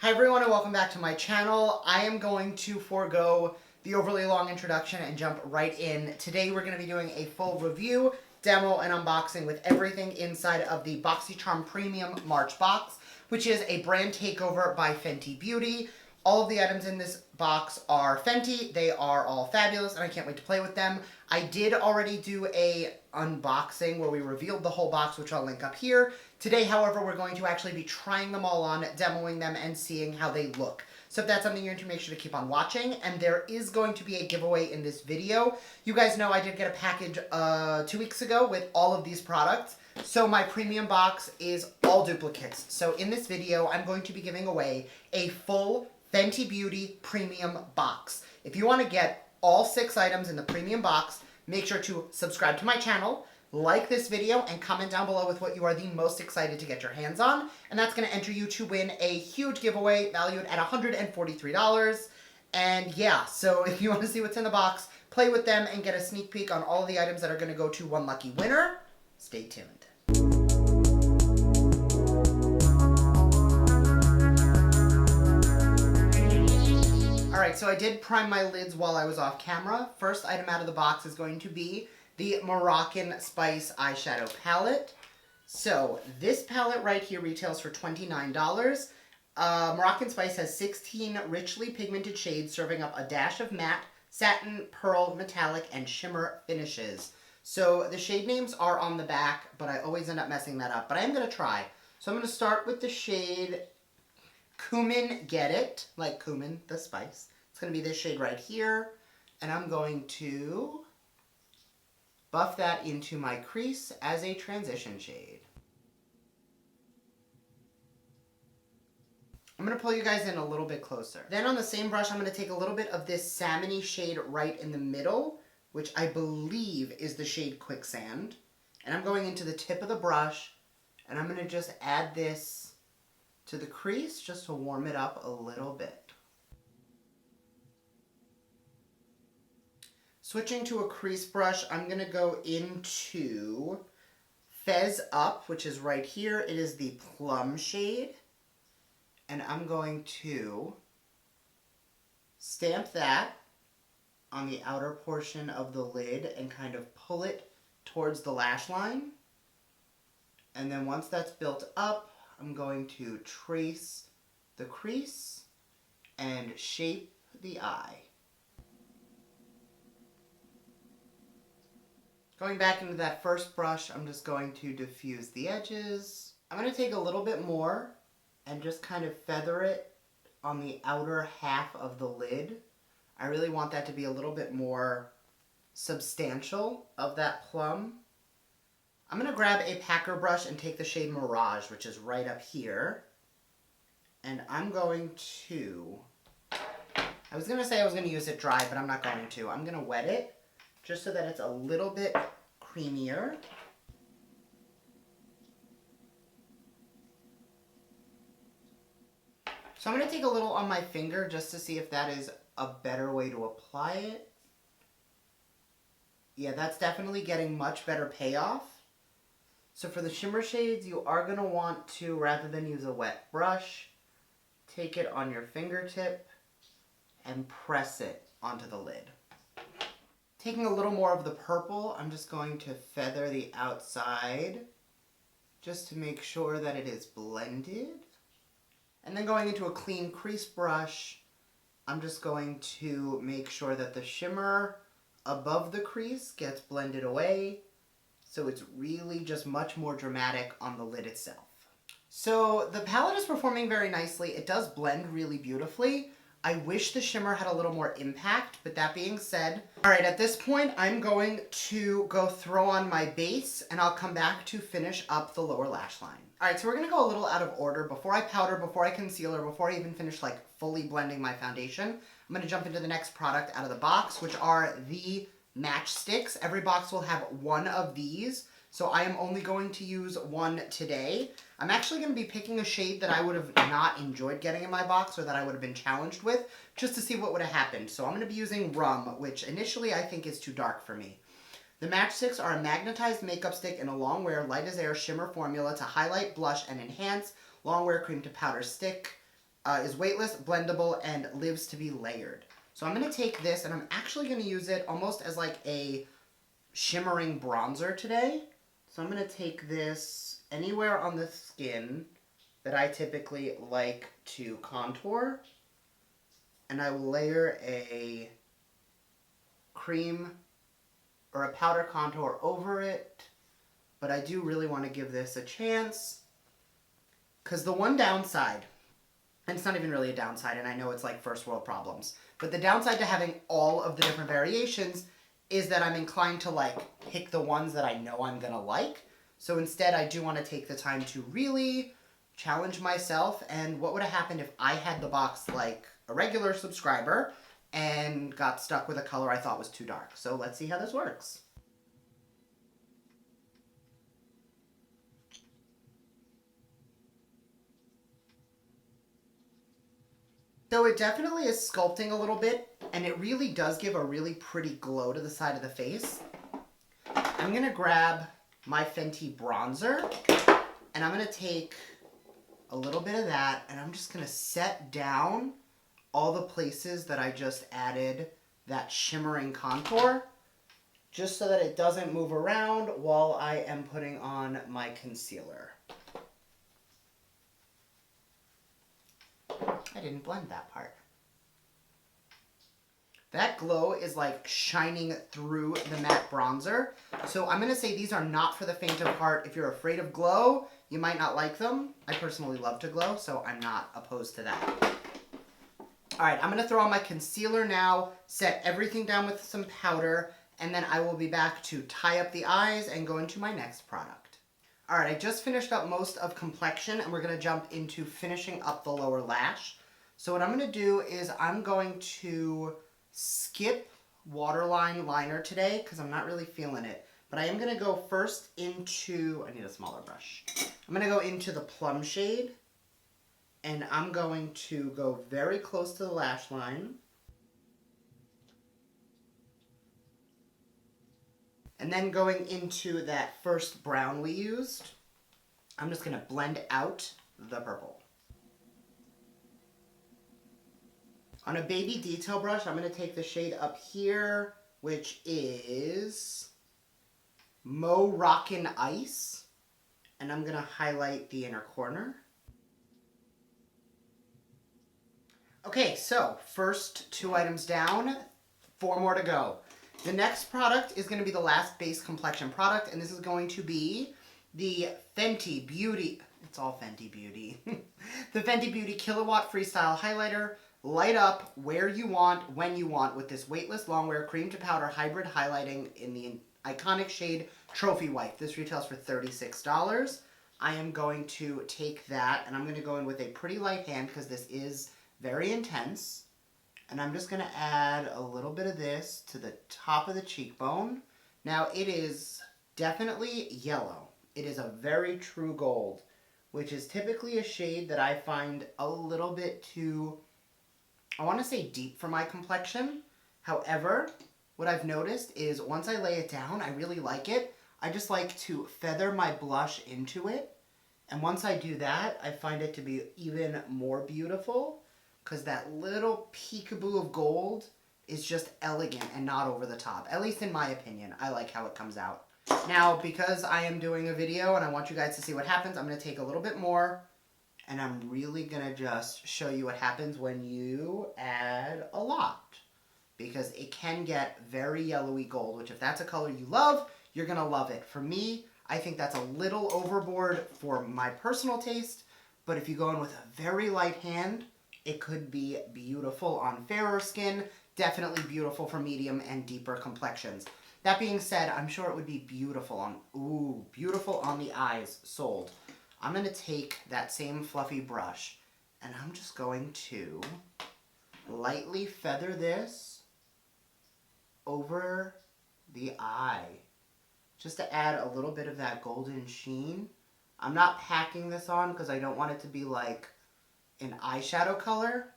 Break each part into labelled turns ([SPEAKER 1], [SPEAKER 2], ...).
[SPEAKER 1] Hi everyone and welcome back to my channel. I am going to forego the overly long introduction and jump right in. Today we're going to be doing a full review, demo, and unboxing with everything inside of the BoxyCharm Premium March box, which is a brand takeover by Fenty Beauty. All of the items in this box are Fenty. They are all fabulous and I can't wait to play with them. I did already do a unboxing where we revealed the whole box, which I'll link up here. Today, however, we're going to actually be trying them all on, demoing them, and seeing how they look. So if that's something you're into, make sure to keep on watching. And there is going to be a giveaway in this video. You guys know I did get a package 2 weeks ago with all of these products. So my premium box is all duplicates. So in this video, I'm going to be giving away a full Fenty Beauty Premium box. If you want to get all 6 items in the premium box, make sure to subscribe to my channel, like this video, and comment down below with what you are the most excited to get your hands on. And that's going to enter you to win a huge giveaway valued at $143. And yeah, so if you want to see what's in the box, play with them, and get a sneak peek on all of the items that are going to go to one lucky winner, stay tuned. Alright, so I did prime my lids while I was off camera. First item out of the box is going to be the Moroccan Spice Eyeshadow Palette. So this palette right here retails for $29. Moroccan Spice has 16 richly pigmented shades serving up a dash of matte, satin, pearl, metallic, and shimmer finishes. So the shade names are on the back, but I always end up messing that up. But I am going to try. So I'm going to start with the shade Cumin Get It, like cumin, the spice. It's going to be this shade right here. And I'm going to buff that into my crease as a transition shade. I'm going to pull you guys in a little bit closer. Then on the same brush, I'm going to take a little bit of this salmon-y shade right in the middle, which I believe is the shade Quicksand. And I'm going into the tip of the brush, and I'm going to just add this to the crease just to warm it up a little bit. Switching to a crease brush, I'm going to go into Fez Up, which is right here. It is the plum shade. And I'm going to stamp that on the outer portion of the lid and kind of pull it towards the lash line. And then once that's built up, I'm going to trace the crease and shape the eye. Going back into that first brush, I'm just going to diffuse the edges. I'm going to take a little bit more and just kind of feather it on the outer half of the lid. I really want that to be a little bit more substantial of that plum. I'm going to grab a packer brush and take the shade Mirage, which is right up here. And I'm going to, I was going to say I was going to use it dry, but I'm not going to. I'm going to wet it just so that it's a little bit creamier. So I'm going to take a little on my finger just to see if that is a better way to apply it. Yeah, that's definitely getting much better payoff. So for the shimmer shades, you are going to want to, rather than use a wet brush, take it on your fingertip and press it onto the lid. Taking a little more of the purple, I'm just going to feather the outside just to make sure that it is blended. And then going into a clean crease brush, I'm just going to make sure that the shimmer above the crease gets blended away, so it's really just much more dramatic on the lid itself. So the palette is performing very nicely. It does blend really beautifully. I wish the shimmer had a little more impact, but that being said, all right, at this point, I'm going to go throw on my base, and I'll come back to finish up the lower lash line. All right, so we're gonna go a little out of order. Before I powder, before I concealer, before I even finish like fully blending my foundation, I'm gonna jump into the next product out of the box, which are the match sticks. Every box will have one of these, so I am only going to use one today. I'm actually going to be picking a shade that I would have not enjoyed getting in my box, or that I would have been challenged with, just to see what would have happened. So I'm going to be using Rum, which initially I think is too dark for me. The matchsticks are a magnetized makeup stick in a long wear, light as air shimmer formula to highlight, blush, and enhance. Long wear cream to powder stick. is weightless, blendable, and lives to be layered. So I'm going to take this and I'm actually going to use it almost as like a shimmering bronzer today. So I'm going to take this anywhere on the skin that I typically like to contour, and I will layer a cream or a powder contour over it. But I do really want to give this a chance, because the one downside, and it's not even really a downside, and I know it's like first world problems, but the downside to having all of the different variations is that I'm inclined to like pick the ones that I know I'm gonna like. So instead I do want to take the time to really challenge myself. And what would have happened if I had the box like a regular subscriber and got stuck with a color I thought was too dark? So let's see how this works. So it definitely is sculpting a little bit, and it really does give a really pretty glow to the side of the face. I'm going to grab my Fenty bronzer, and I'm going to take a little bit of that, and I'm just going to set down all the places that I just added that shimmering contour, just so that it doesn't move around while I am putting on my concealer. I didn't blend that part. That glow is like shining through the matte bronzer. So I'm going to say these are not for the faint of heart. If you're afraid of glow, you might not like them. I personally love to glow, so I'm not opposed to that. Alright, I'm going to throw on my concealer now, set everything down with some powder, and then I will be back to tie up the eyes and go into my next product. Alright, I just finished up most of complexion, and we're going to jump into finishing up the lower lash. So what I'm going to do is I'm going to skip waterline liner today because I'm not really feeling it. But I am going to go first into, I need a smaller brush. I'm going to go into the plum shade, and I'm going to go very close to the lash line. And then going into that first brown we used, I'm just going to blend out the purple. On a baby detail brush, I'm going to take the shade up here, which is Moroccan Ice, and I'm going to highlight the inner corner. Okay, so first 2 items down, 4 more to go. The next product is going to be the last base complexion product, and this is going to be the Fenty Beauty, it's all Fenty Beauty, the Fenty Beauty Kilowatt Freestyle Highlighter. Light up where you want, when you want, with this weightless longwear cream to powder hybrid highlighting in the iconic shade Trophy White. This retails for $36. I am going to take that, and I'm going to go in with a pretty light hand because this is very intense. And I'm just going to add a little bit of this to the top of the cheekbone. Now, it is definitely yellow. It is a very true gold, which is typically a shade that I find a little bit too, I want to say, deep for my complexion. However, what I've noticed is once I lay it down, I really like it. I just like to feather my blush into it. And once I do that, I find it to be even more beautiful because that little peekaboo of gold is just elegant and not over the top. At least in my opinion. I like how it comes out. Now, because I am doing a video and I want you guys to see what happens, I'm going to take a little bit more. And I'm really going to just show you what happens when you add a lot. Because it can get very yellowy gold, which if that's a color you love, you're going to love it. For me, I think that's a little overboard for my personal taste. But if you go in with a very light hand, it could be beautiful on fairer skin. Definitely beautiful for medium and deeper complexions. That being said, I'm sure it would be beautiful on, beautiful on the eyes. Sold. I'm going to take that same fluffy brush, and I'm just going to lightly feather this over the eye, just to add a little bit of that golden sheen. I'm not packing this on because I don't want it to be like an eyeshadow color,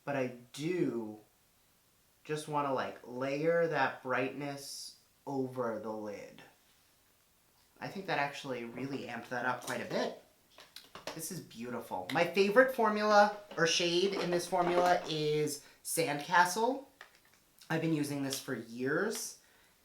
[SPEAKER 1] but I do just want to like layer that brightness over the lid. I think that actually really amped that up quite a bit. This is beautiful. My favorite formula or shade in this formula is Sandcastle. I've been using this for years,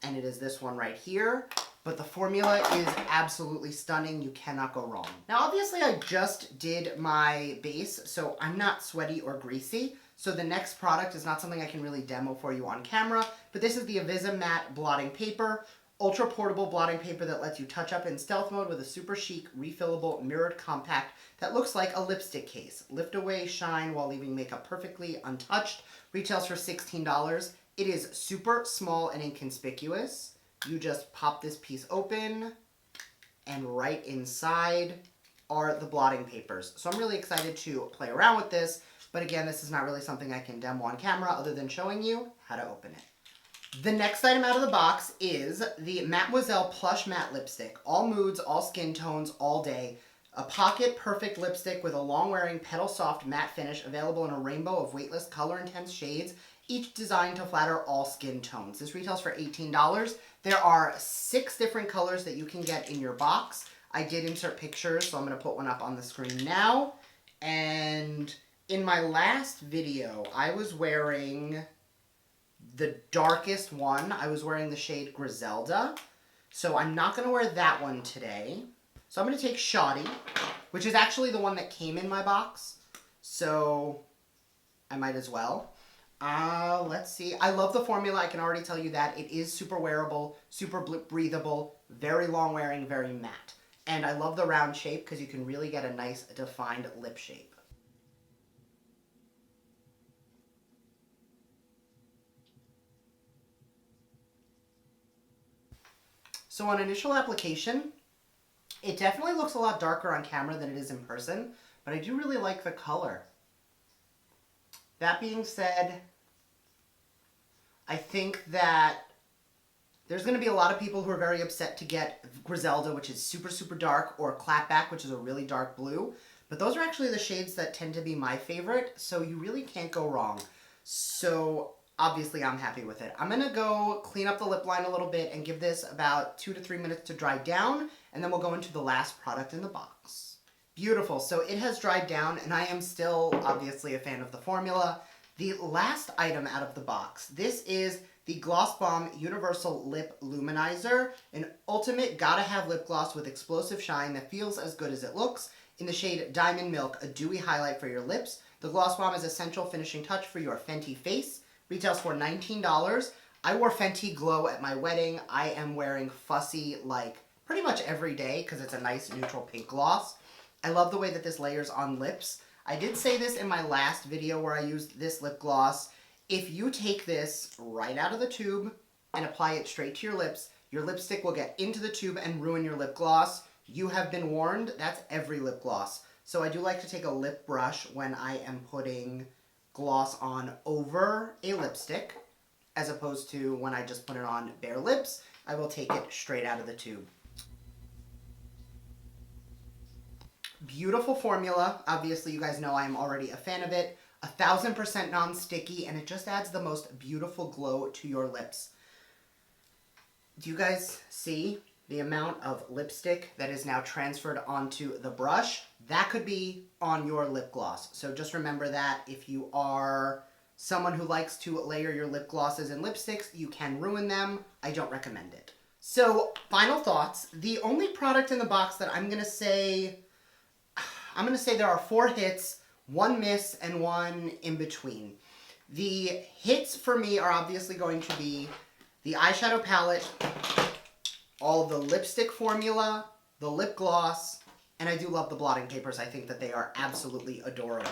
[SPEAKER 1] and it is this one right here. But the formula is absolutely stunning. You cannot go wrong. Now, obviously, I just did my base, so I'm not sweaty or greasy. So the next product is not something I can really demo for you on camera, but this is the Avisa Matte Blotting Paper. Ultra portable blotting paper that lets you touch up in stealth mode with a super chic, refillable, mirrored compact that looks like a lipstick case. Lift away shine while leaving makeup perfectly untouched. Retails for $16. It is super small and inconspicuous. You just pop this piece open, and right inside are the blotting papers. So I'm really excited to play around with this, but again, this is not really something I can demo on camera other than showing you how to open it. The next item out of the box is the Mademoiselle Plush Matte Lipstick. All moods, all skin tones, all day. A pocket perfect lipstick with a long-wearing petal soft matte finish available in a rainbow of weightless color-intense shades, each designed to flatter all skin tones. This retails for $18. There are 6 different colors that you can get in your box. I did insert pictures, so I'm going to put one up on the screen now. And in my last video, I was wearing the darkest one. I was wearing the shade Griselda. So I'm not going to wear that one today. So I'm going to take Shoddy, which is actually the one that came in my box. So I might as well. Let's see. I love the formula. I can already tell you that. It is super wearable, super breathable, very long wearing, very matte. And I love the round shape because you can really get a nice defined lip shape. So on initial application, it definitely looks a lot darker on camera than it is in person, but I do really like the color. That being said, I think that there's going to be a lot of people who are very upset to get Griselda, which is super, super dark, or Clapback, which is a really dark blue. But those are actually the shades that tend to be my favorite, so you really can't go wrong. So obviously I'm happy with it. I'm going to go clean up the lip line a little bit and give this about 2 to 3 minutes to dry down, and then we'll go into the last product in the box. Beautiful. So it has dried down, and I am still obviously a fan of the formula. The last item out of the box, this is the Gloss Bomb Universal Lip Luminizer, an ultimate gotta-have lip gloss with explosive shine that feels as good as it looks. In the shade Diamond Milk, a dewy highlight for your lips. The Gloss Bomb is essential finishing touch for your Fenty face. Retails for $19. I wore Fenty Glow at my wedding. I am wearing Fussy like pretty much every day because it's a nice neutral pink gloss. I love the way that this layers on lips. I did say this in my last video where I used this lip gloss. If you take this right out of the tube and apply it straight to your lips, your lipstick will get into the tube and ruin your lip gloss. You have been warned. That's every lip gloss. So I do like to take a lip brush when I am putting gloss on over a lipstick, as opposed to when I just put it on bare lips. I will take it straight out of the tube. Beautiful formula. Obviously, you guys know I am already a fan of it. 1000% non-sticky, and it just adds the most beautiful glow to your lips. Do you guys see the amount of lipstick that is now transferred onto the brush? That could be on your lip gloss. So just remember that if you are someone who likes to layer your lip glosses and lipsticks, you can ruin them. I don't recommend it. So final thoughts. The only product in the box that I'm going to say there are 4 hits, 1 miss, and 1 in between. The hits for me are obviously going to be the eyeshadow palette, all the lipstick formula, the lip gloss, and I do love the blotting papers. I think that they are absolutely adorable.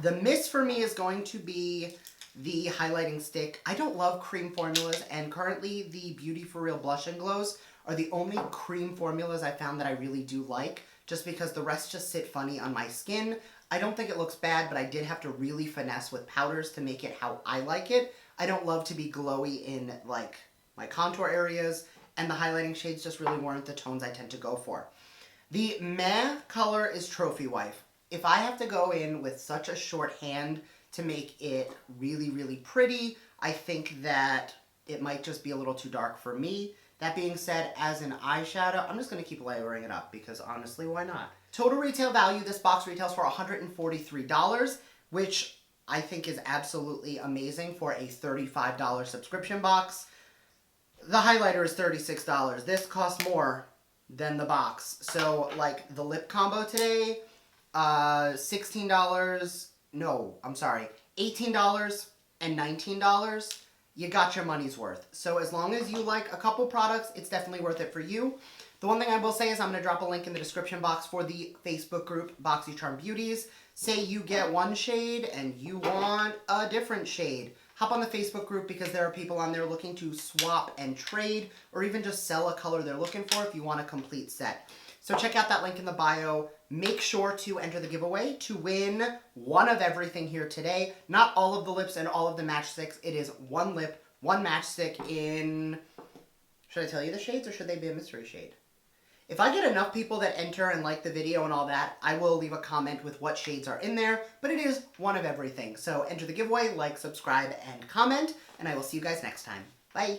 [SPEAKER 1] The miss for me is going to be the highlighting stick. I don't love cream formulas, and currently the Beauty For Real Blush and Glows are the only cream formulas I found that I really do like, just because the rest just sit funny on my skin. I don't think it looks bad, but I did have to really finesse with powders to make it how I like it. I don't love to be glowy in like my contour areas, and the highlighting shades just really weren't the tones I tend to go for. The meh color is Trophy Wife. If I have to go in with such a short hand to make it really, really pretty, I think that it might just be a little too dark for me. That being said, as an eyeshadow, I'm just going to keep layering it up because honestly, why not? Total retail value, this box retails for $143, which I think is absolutely amazing for a $35 subscription box. The highlighter is $36. This costs more than the box. So, like, the lip combo today, $16, no, I'm sorry, $18 and $19. You got your money's worth. So as long as you like a couple products, it's definitely worth it for you. The one thing I will say is I'm going to drop a link in the description box for the Facebook group BoxyCharm Beauties. Say you get one shade and you want a different shade. Hop on the Facebook group because there are people on there looking to swap and trade or even just sell a color they're looking for if you want a complete set. So check out that link in the bio. Make sure to enter the giveaway to win one of everything here today. Not all of the lips and all of the matchsticks. It is one lip, one matchstick in... Should I tell you the shades or should they be a mystery shade? If I get enough people that enter and like the video and all that, I will leave a comment with what shades are in there, but it is one of everything. So enter the giveaway, like, subscribe, and comment, and I will see you guys next time. Bye!